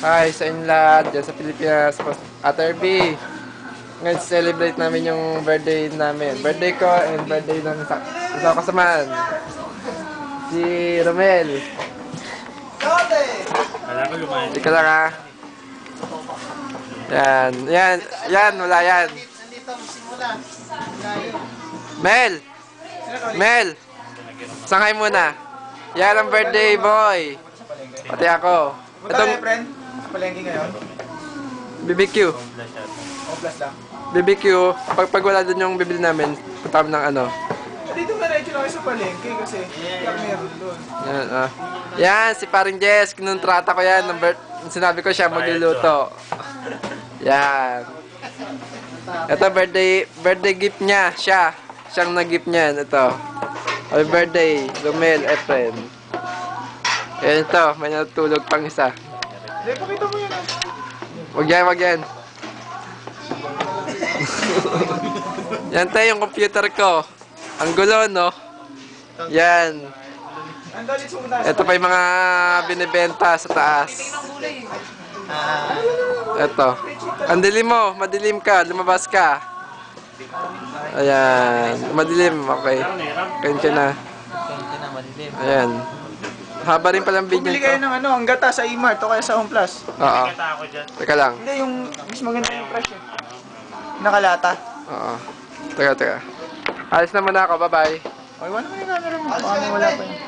Hi sa inyo lahat dyan sa Pilipinas. Ate B. Ngayon celebrate namin yung birthday namin. Birthday ko and birthday ng isang kasamaan. Si Romel. Kala ko lumayan. Hindi ka lang ha. Yan, wala yan. Mel! Mel! Sangay muna. Yan ang birthday boy. Pati ako. Punta tayo, friend. Sa palengke ngayon. BBQ. O, plus lang. BBQ. Pag wala dun yung bibili namin, punta kami ng ano. Dito meron lang kayo sa palengke kasi yak meron doon. Yan, yan, si paring Jess. Kinontrata ko yan. Sinabi ko siya magluluto. Yan. Ito, birthday gift niya. Siyang nag-gift niyan. Ito. Happy birthday, Romel Efren. Ayan ito, may natulog pang isa. Hindi, pakita mo yan. Wag yan. Yan tayo yung computer ko. Ang gulo, no? Yan. Ang galit sa una. Ito pa yung mga binibenta sa taas. Ito. Ang dilim mo, madilim ka, lumabas ka. Ayan, madilim, okay. Kaya na. Ayan. Haba rin palang video Bumili kayo ko. ng ano, ang gata sa E-Mart o kaya sa Home Plus. Oo. Kata ako dyan. Teka lang. Hindi, yung mas maganda yung presyo. Nakalata. Oo. Teka. Alis na muna ako, bye-bye. Okay, wala naman yung camera mo. Baka wala pa yun.